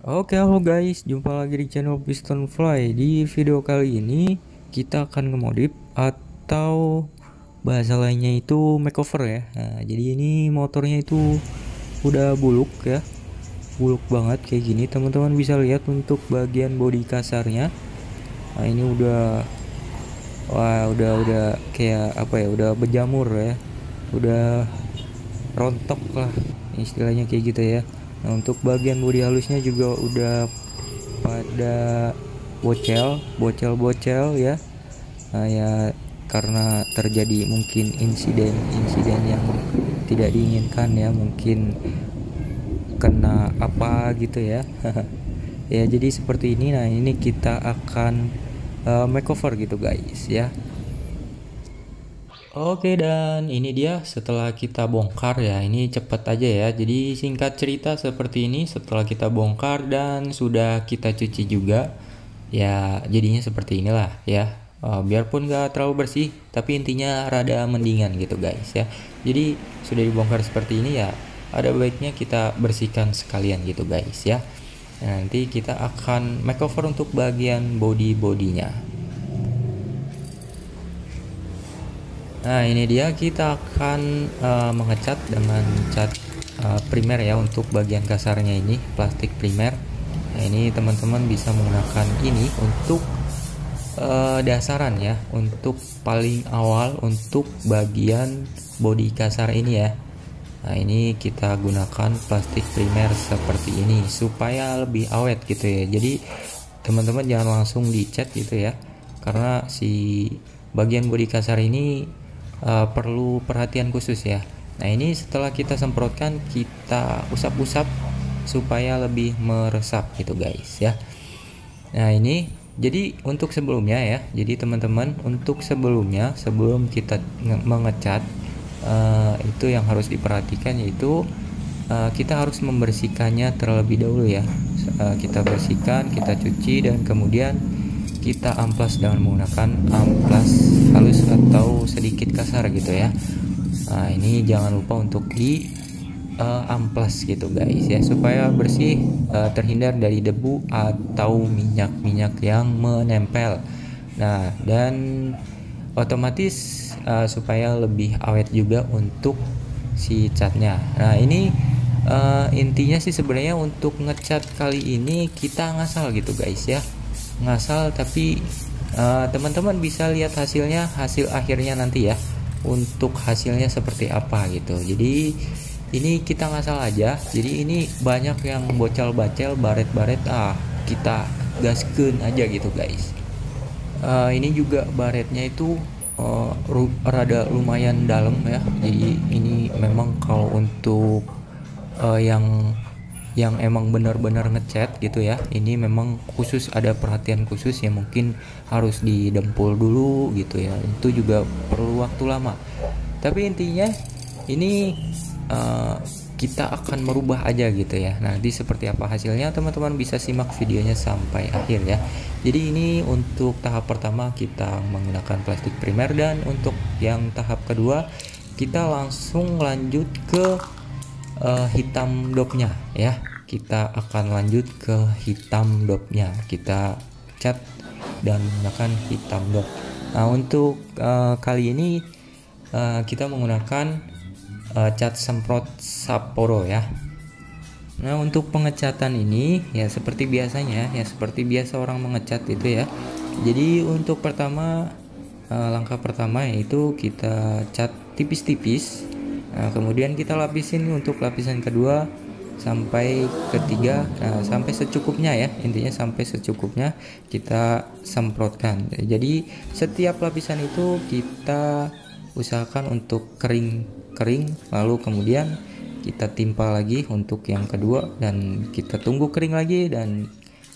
Oke, halo guys, jumpa lagi di channel Piston Fly. Di video kali ini kita akan ngemodif atau bahasa lainnya itu makeover ya. Nah, jadi ini motornya itu udah buluk ya, buluk banget kayak gini. Teman-teman bisa lihat untuk bagian bodi kasarnya. Nah, ini udah kayak apa ya? Udah berjamur ya, udah rontok lah istilahnya kayak gitu ya. Nah, untuk bagian bodi halusnya juga udah pada bocel ya. Nah, ya karena terjadi mungkin insiden yang tidak diinginkan ya, mungkin kena apa gitu ya. Ya jadi seperti ini. Nah, ini kita akan makeover gitu guys ya. Oke, dan ini dia setelah kita bongkar ya. Ini cepet aja ya. Jadi singkat cerita seperti ini, setelah kita bongkar dan sudah kita cuci juga ya, jadinya seperti inilah ya. Biarpun gak terlalu bersih, tapi intinya rada mendingan gitu guys ya. Jadi sudah dibongkar seperti ini ya, ada baiknya kita bersihkan sekalian gitu guys ya. Nah, nanti kita akan makeover untuk bagian bodinya. Nah, ini dia, kita akan mengecat dengan cat primer ya. Untuk bagian kasarnya ini plastik primer. Nah, ini teman-teman bisa menggunakan ini untuk dasaran ya, untuk paling awal untuk bagian bodi kasar ini ya. Nah, ini kita gunakan plastik primer seperti ini supaya lebih awet gitu ya. Jadi teman-teman jangan langsung dicat gitu ya, karena si bagian bodi kasar ini perlu perhatian khusus ya. Nah, ini setelah kita semprotkan, kita usap-usap supaya lebih meresap gitu guys ya. Nah, ini jadi untuk sebelumnya ya, jadi teman-teman untuk sebelumnya, sebelum kita mengecat, itu yang harus diperhatikan yaitu kita harus membersihkannya terlebih dahulu ya. Kita bersihkan, kita cuci, dan kemudian kita amplas dengan menggunakan amplas halus atau sedikit kasar gitu ya. Nah, ini jangan lupa untuk di amplas gitu guys ya, supaya bersih, terhindar dari debu atau minyak-minyak yang menempel. Nah, dan otomatis supaya lebih awet juga untuk si catnya. Nah, ini intinya sih sebenarnya untuk ngecat kali ini kita ngasal gitu guys ya, ngasal, tapi teman-teman bisa lihat hasilnya, hasil akhirnya nanti ya, untuk hasilnya seperti apa gitu. Jadi ini kita ngasal aja. Jadi ini banyak yang bocel-bacel, baret-baret, kita gaskeun aja gitu guys. Ini juga baretnya itu rada lumayan dalam ya. Jadi ini memang kalau untuk yang emang benar-benar ngecat gitu ya, ini memang khusus ada perhatian khusus ya, mungkin harus didempul dulu gitu ya, itu juga perlu waktu lama. Tapi intinya ini kita akan merubah aja gitu ya. Nanti seperti apa hasilnya, teman-teman bisa simak videonya sampai akhir ya. Jadi ini untuk tahap pertama kita menggunakan plastik primer, dan untuk yang tahap kedua kita langsung lanjut ke hitam dopnya ya. Kita akan lanjut ke hitam dopnya, kita cat dan menggunakan hitam dop. Nah, untuk kali ini kita menggunakan cat semprot Sapporo ya. Nah, untuk pengecatan ini ya seperti biasanya ya, seperti biasa orang mengecat itu ya. Jadi untuk pertama, langkah pertama yaitu kita cat tipis-tipis. Nah, kemudian kita lapisin untuk lapisan kedua sampai ketiga, sampai secukupnya ya, intinya sampai secukupnya kita semprotkan. Jadi setiap lapisan itu kita usahakan untuk kering, lalu kemudian kita timpa lagi untuk yang kedua, dan kita tunggu kering lagi, dan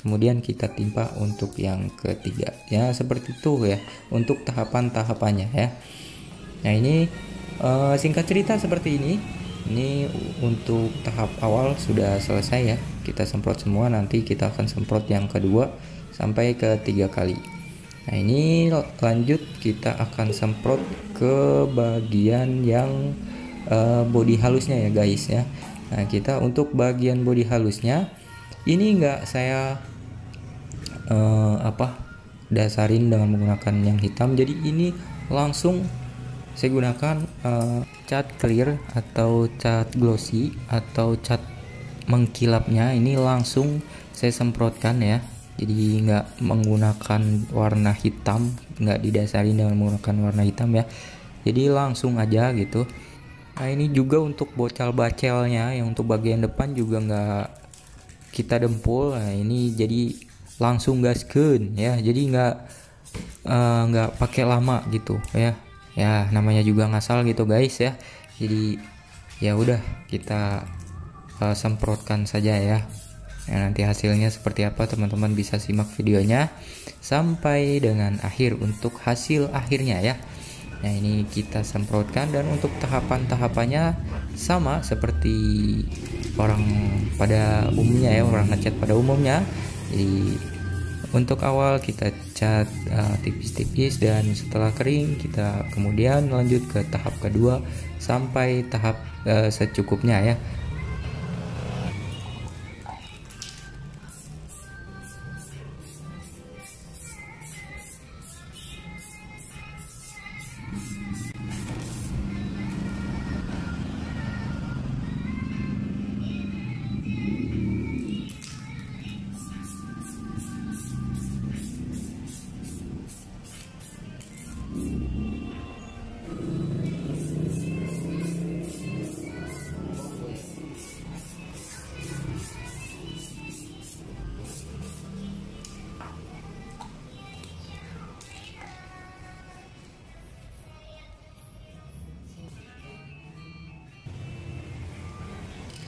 kemudian kita timpa untuk yang ketiga ya, seperti itu ya untuk tahapan-tahapannya ya. Nah, ini singkat cerita seperti ini. Ini untuk tahap awal sudah selesai ya, kita semprot semua. Nanti kita akan semprot yang kedua sampai ke 3 kali. Nah, ini lanjut kita akan semprot ke bagian yang bodi halusnya ya guys ya. Nah, kita untuk bagian bodi halusnya Ini nggak saya dasarin dengan menggunakan yang hitam, jadi ini langsung saya gunakan cat clear atau cat glossy atau cat mengkilapnya. Ini langsung saya semprotkan ya, jadi nggak menggunakan warna hitam, nggak didasari dengan menggunakan warna hitam ya, jadi langsung aja gitu. Nah ini juga untuk bocal bacelnya, yang untuk bagian depan juga nggak kita dempul. Nah ini jadi langsung gaskeun ya, jadi nggak pakai lama gitu ya. Ya namanya juga ngasal gitu guys ya, jadi ya udah kita semprotkan saja ya. Nah, nanti hasilnya seperti apa teman-teman bisa simak videonya sampai dengan akhir untuk hasil akhirnya ya. Nah ini kita semprotkan, dan untuk tahapan-tahapannya sama seperti orang pada umumnya ya, orang ngecat pada umumnya. Jadi untuk awal kita cat tipis-tipis, dan setelah kering kita kemudian lanjut ke tahap kedua sampai tahap secukupnya ya.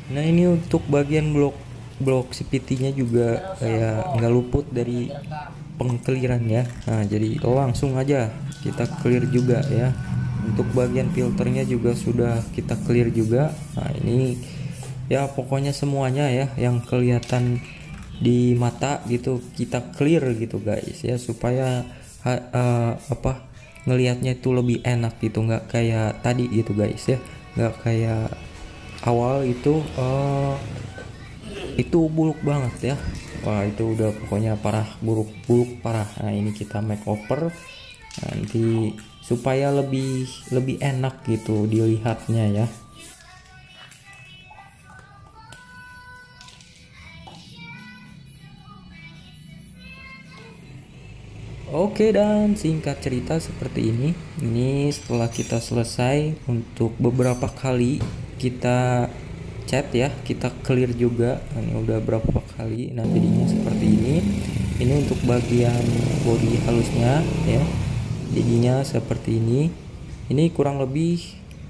Nah ini untuk bagian blok CPT-nya juga kayak nggak luput dari pengkeliran ya. Nah jadi langsung aja kita clear juga ya. Untuk bagian filternya juga sudah kita clear juga. Nah ini ya pokoknya semuanya ya yang kelihatan di mata gitu kita clear gitu guys ya, supaya ngelihatnya itu lebih enak gitu, nggak kayak tadi gitu guys ya, nggak kayak awal itu buluk banget ya. Wah itu udah pokoknya parah, buluk parah. Nah ini kita makeover nanti supaya lebih enak gitu dilihatnya ya. Oke, dan singkat cerita seperti ini. Ini setelah kita selesai untuk beberapa kali kita cat ya, kita clear juga. Nah, ini udah berapa kali. Nah jadinya seperti ini. Ini untuk bagian body halusnya ya, jadinya seperti ini. Ini kurang lebih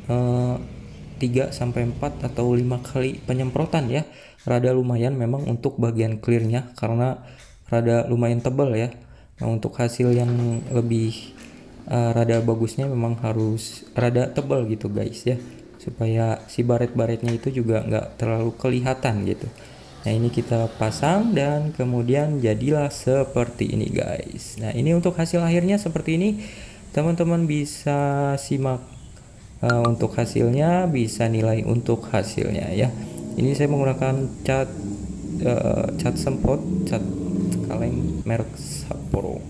3 sampai 4 atau 5 kali penyemprotan ya. Rada lumayan memang untuk bagian clearnya, karena rada lumayan tebal ya. Nah untuk hasil yang lebih rada bagusnya memang harus rada tebal gitu guys ya, supaya si baret-baretnya itu juga nggak terlalu kelihatan gitu. Nah ini kita pasang dan kemudian jadilah seperti ini guys. Nah ini untuk hasil akhirnya seperti ini, teman-teman bisa simak untuk hasilnya, bisa nilai untuk hasilnya ya. Ini saya menggunakan cat semprot, cat kaleng merek Sapporo.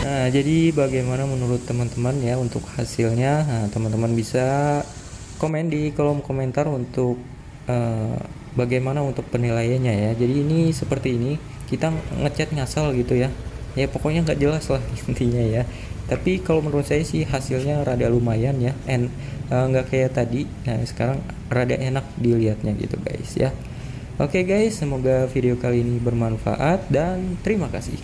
Nah, jadi bagaimana menurut teman-teman ya untuk hasilnya? Nah, teman-teman bisa komen di kolom komentar untuk bagaimana untuk penilaiannya ya. Jadi ini seperti ini, kita ngecat ngasal gitu ya. Ya pokoknya nggak jelas lah intinya ya. Tapi kalau menurut saya sih hasilnya rada lumayan ya, nggak kayak tadi. Nah sekarang rada enak dilihatnya gitu guys ya. Oke guys, semoga video kali ini bermanfaat dan terima kasih.